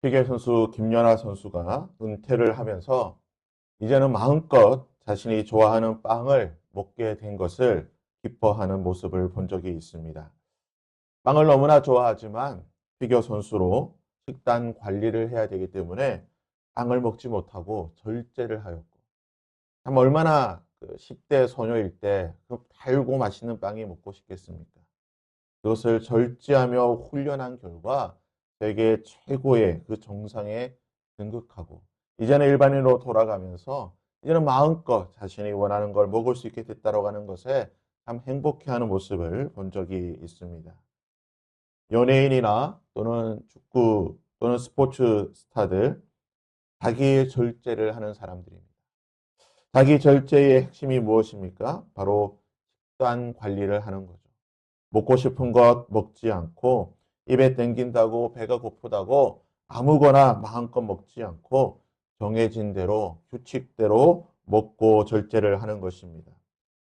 피겨 선수 김연아 선수가 은퇴를 하면서 이제는 마음껏 자신이 좋아하는 빵을 먹게 된 것을 기뻐하는 모습을 본 적이 있습니다. 빵을 너무나 좋아하지만 피겨 선수로 식단 관리를 해야 되기 때문에 빵을 먹지 못하고 절제를 하였고, 참 얼마나 10대 소녀일 때 그 달고 맛있는 빵이 먹고 싶겠습니까? 그것을 절제하며 훈련한 결과 세계 최고의 그 정상에 등극하고, 이제는 일반인으로 돌아가면서 이제는 마음껏 자신이 원하는 걸 먹을 수 있게 됐다고 하는 것에 참 행복해하는 모습을 본 적이 있습니다. 연예인이나 또는 축구 또는 스포츠 스타들, 자기 절제를 하는 사람들입니다. 자기 절제의 핵심이 무엇입니까? 바로 식단 관리를 하는 거죠. 먹고 싶은 것 먹지 않고, 입에 땡긴다고 배가 고프다고 아무거나 마음껏 먹지 않고 정해진 대로 규칙대로 먹고 절제를 하는 것입니다.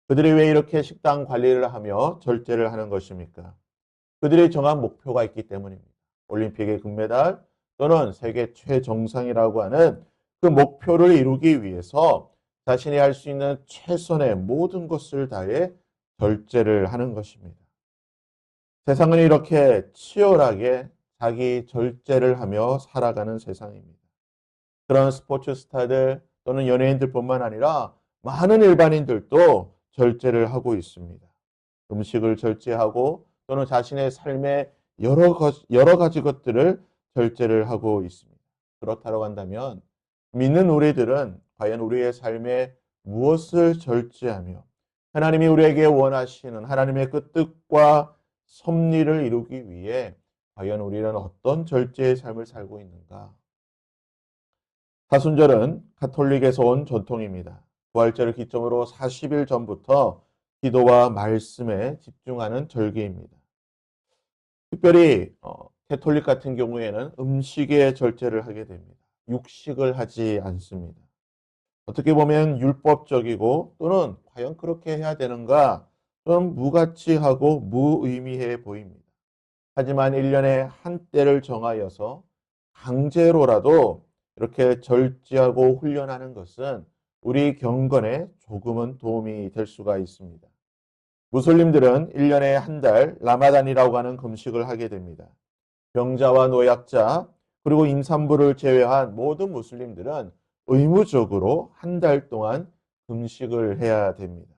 그들이 왜 이렇게 식단 관리를 하며 절제를 하는 것입니까? 그들이 정한 목표가 있기 때문입니다. 올림픽의 금메달 또는 세계 최정상이라고 하는 그 목표를 이루기 위해서 자신이 할 수 있는 최선의 모든 것을 다해 절제를 하는 것입니다. 세상은 이렇게 치열하게 자기 절제를 하며 살아가는 세상입니다. 그런 스포츠 스타들 또는 연예인들뿐만 아니라 많은 일반인들도 절제를 하고 있습니다. 음식을 절제하고 또는 자신의 삶의 여러 가지 것들을 절제를 하고 있습니다. 그렇다고 한다면 믿는 우리들은 과연 우리의 삶에 무엇을 절제하며 하나님이 우리에게 원하시는 하나님의 그 뜻과 섭리를 이루기 위해 과연 우리는 어떤 절제의 삶을 살고 있는가? 사순절은 가톨릭에서 온 전통입니다. 부활절을 기점으로 40일 전부터 기도와 말씀에 집중하는 절기입니다. 특별히 캐톨릭 같은 경우에는 음식에 절제를 하게 됩니다. 육식을 하지 않습니다. 어떻게 보면 율법적이고 또는 과연 그렇게 해야 되는가 좀 무가치하고 무의미해 보입니다. 하지만 1년에 한 때를 정하여서 강제로라도 이렇게 절제하고 훈련하는 것은 우리 경건에 조금은 도움이 될 수가 있습니다. 무슬림들은 1년에 한 달 라마단이라고 하는 금식을 하게 됩니다. 병자와 노약자 그리고 임산부를 제외한 모든 무슬림들은 의무적으로 한 달 동안 금식을 해야 됩니다.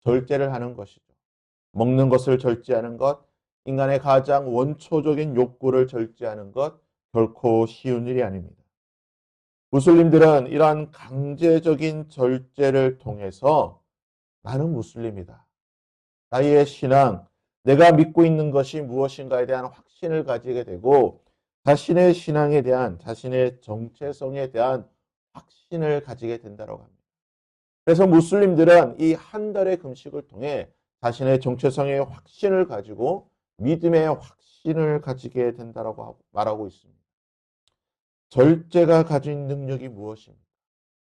절제를 하는 것이죠. 먹는 것을 절제하는 것, 인간의 가장 원초적인 욕구를 절제하는 것, 결코 쉬운 일이 아닙니다. 무슬림들은 이러한 강제적인 절제를 통해서 나는 무슬림이다. 나의 신앙, 내가 믿고 있는 것이 무엇인가에 대한 확신을 가지게 되고 자신의 신앙에 대한 자신의 정체성에 대한 확신을 가지게 된다고 합니다. 그래서 무슬림들은 이 한 달의 금식을 통해 자신의 정체성의 확신을 가지고 믿음의 확신을 가지게 된다고 말하고 있습니다. 절제가 가진 능력이 무엇입니까?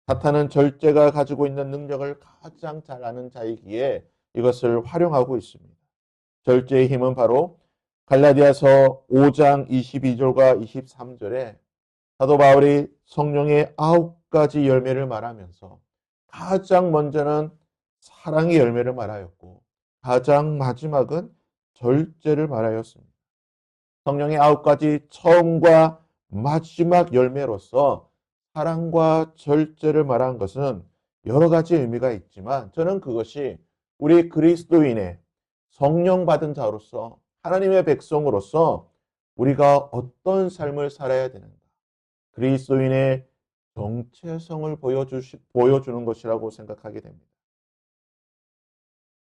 사탄은 절제가 가지고 있는 능력을 가장 잘 아는 자이기에 이것을 활용하고 있습니다. 절제의 힘은 바로 갈라디아서 5장 22절과 23절에 사도 바울이 성령의 9가지 열매를 말하면서 가장 먼저는 사랑의 열매를 말하였고 가장 마지막은 절제를 말하였습니다. 성령의 9가지 처음과 마지막 열매로서 사랑과 절제를 말한 것은 여러 가지 의미가 있지만 저는 그것이 우리 그리스도인의 성령 받은 자로서 하나님의 백성으로서 우리가 어떤 삶을 살아야 되는가, 그리스도인의 정체성을 보여주는 것이라고 생각하게 됩니다.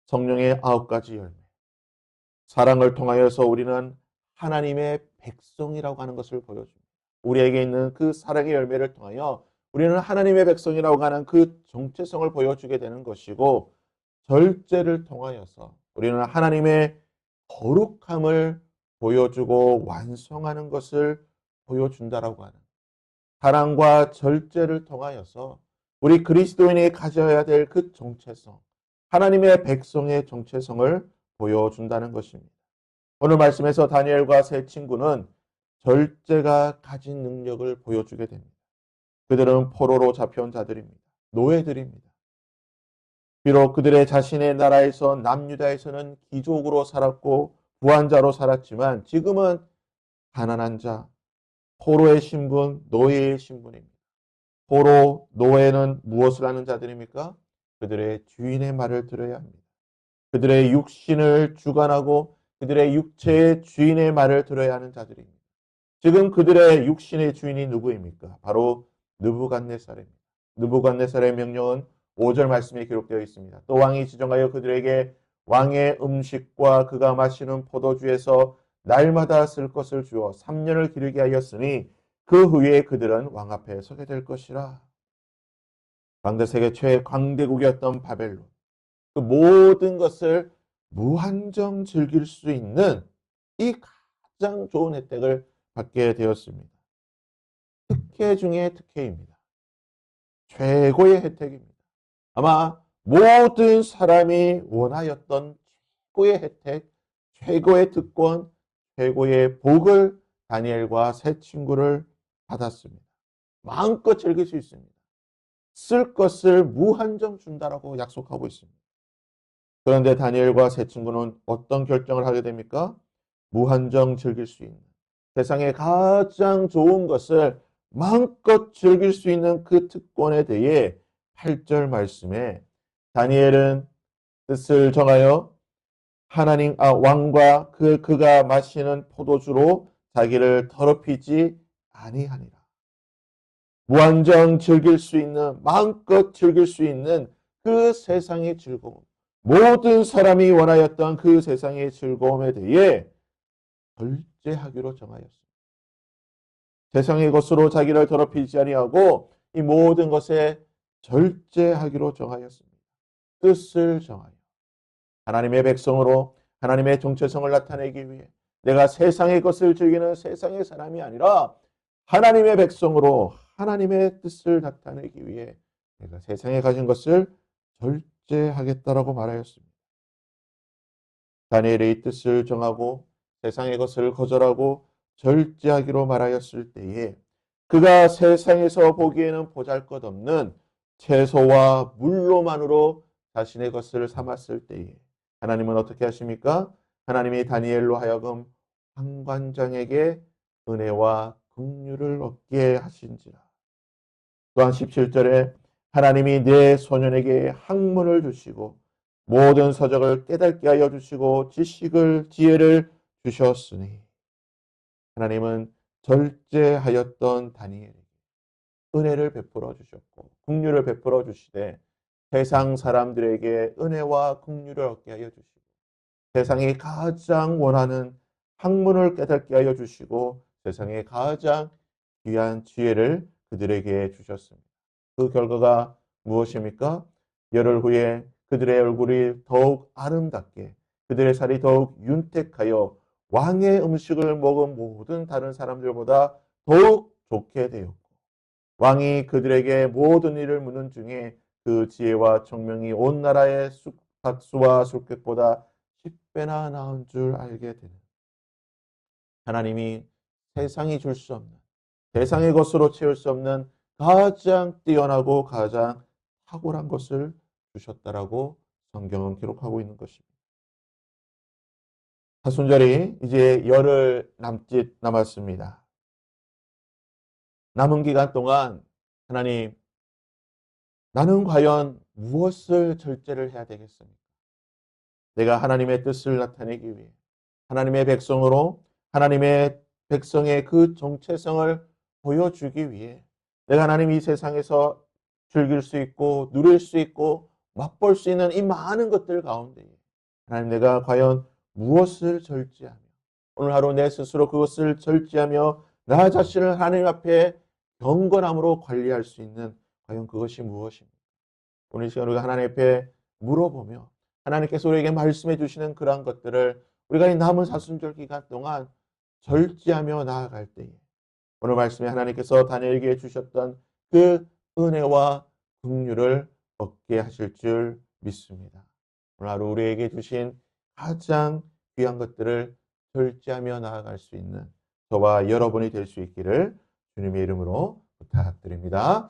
성령의 9가지 열매. 사랑을 통하여서 우리는 하나님의 백성이라고 하는 것을 보여줍니다. 우리에게 있는 그 사랑의 열매를 통하여 우리는 하나님의 백성이라고 하는 그 정체성을 보여주게 되는 것이고, 절제를 통하여서 우리는 하나님의 거룩함을 보여주고 완성하는 것을 보여준다라고 하는, 사랑과 절제를 통하여서 우리 그리스도인이 가져야 될 그 정체성, 하나님의 백성의 정체성을 보여준다는 것입니다. 오늘 말씀에서 다니엘과 세 친구는 절제가 가진 능력을 보여주게 됩니다. 그들은 포로로 잡혀온 자들입니다. 노예들입니다. 비록 그들의 자신의 나라에서 남유다에서는 귀족으로 살았고 부한자로 살았지만 지금은 가난한 자, 포로의 신분, 노예의 신분입니다. 포로, 노예는 무엇을 하는 자들입니까? 그들의 주인의 말을 들어야 합니다. 그들의 육신을 주관하고 그들의 육체의 주인의 말을 들어야 하는 자들입니다. 지금 그들의 육신의 주인이 누구입니까? 바로 느부갓네살입니다. 느부갓네살의 명령은 5절 말씀에 기록되어 있습니다. 또 왕이 지정하여 그들에게 왕의 음식과 그가 마시는 포도주에서 날마다 쓸 것을 주어 3년을 기르게 하였으니 그 후에 그들은 왕 앞에 서게 될 것이라. 왕대세계 최강대국이었던 바벨론. 그 모든 것을 무한정 즐길 수 있는 이 가장 좋은 혜택을 받게 되었습니다. 특혜 중에 특혜입니다. 최고의 혜택입니다. 아마 모든 사람이 원하였던 최고의 혜택, 최고의 특권, 최고의 복을 다니엘과 세 친구를 받았습니다. 마음껏 즐길 수 있습니다. 쓸 것을 무한정 준다라고 약속하고 있습니다. 그런데 다니엘과 세 친구는 어떤 결정을 하게 됩니까? 무한정 즐길 수 있는 세상의 가장 좋은 것을 마음껏 즐길 수 있는 그 특권에 대해 8절 말씀에 다니엘은 뜻을 정하여 왕과 그가 마시는 포도주로 자기를 더럽히지 아니하니라. 무한정 즐길 수 있는 마음껏 즐길 수 있는 그 세상의 즐거움, 모든 사람이 원하였던 그 세상의 즐거움에 대해 절제하기로 정하였습니다. 세상의 것으로 자기를 더럽히지 아니하고 이 모든 것에 절제하기로 정하였습니다. 뜻을 정하여 하나님의 백성으로 하나님의 정체성을 나타내기 위해 내가 세상의 것을 즐기는 세상의 사람이 아니라 하나님의 백성으로 하나님의 뜻을 나타내기 위해 내가 세상에 가진 것을 절제하겠다라고 말하였습니다. 다니엘의 뜻을 정하고 세상의 것을 거절하고 절제하기로 말하였을 때에 그가 세상에서 보기에는 보잘것없는 채소와 물로만으로 자신의 것을 삼았을 때에 하나님은 어떻게 하십니까? 하나님이 다니엘로 하여금 환관장에게 은혜와 긍휼을 얻게 하신지라. 또한 17절에 하나님이 내 소년에게 학문을 주시고 모든 서적을 깨닫게 하여 주시고 지혜를 주셨으니 하나님은 절제하였던 다니엘에게 은혜를 베풀어 주셨고 긍휼을 베풀어 주시되 세상 사람들에게 은혜와 긍휼을 얻게 하여 주시고 세상이 가장 원하는 학문을 깨닫게 하여 주시고 세상에 가장 귀한 지혜를 그들에게 주셨습니다. 그 결과가 무엇입니까? 열흘 후에 그들의 얼굴이 더욱 아름답게 그들의 살이 더욱 윤택하여 왕의 음식을 먹은 모든 다른 사람들보다 더욱 좋게 되었고 왕이 그들에게 모든 일을 묻는 중에 그 지혜와 총명이 온 나라의 박수와 술객보다 10배나 나은 줄 알게 되는 하나님이 세상이 줄 수 없는 세상의 것으로 채울 수 없는 가장 뛰어나고 가장 탁월한 것을 주셨다라고 성경은 기록하고 있는 것입니다. 사순절이 이제 열흘 남짓 남았습니다. 남은 기간 동안 하나님, 나는 과연 무엇을 절제를 해야 되겠습니까? 내가 하나님의 뜻을 나타내기 위해 하나님의 백성으로 하나님의 백성의 그 정체성을 보여주기 위해 내가 하나님 이 세상에서 즐길 수 있고 누릴 수 있고 맛볼 수 있는 이 많은 것들 가운데 하나님 내가 과연 무엇을 절제하며 오늘 하루 내 스스로 그것을 절제하며 나 자신을 하나님 앞에 경건함으로 관리할 수 있는 과연 그것이 무엇입니까? 오늘 시간 우리가 하나님 앞에 물어보며 하나님께서 우리에게 말씀해 주시는 그러한 것들을 우리가 이 남은 사순절 기간 동안 절제하며 나아갈 때에 오늘 말씀에 하나님께서 다니엘에게 주셨던 그 은혜와 긍휼을 얻게 하실 줄 믿습니다. 오늘 하루 우리에게 주신 가장 귀한 것들을 절제하며 나아갈 수 있는 저와 여러분이 될 수 있기를 주님의 이름으로 부탁드립니다.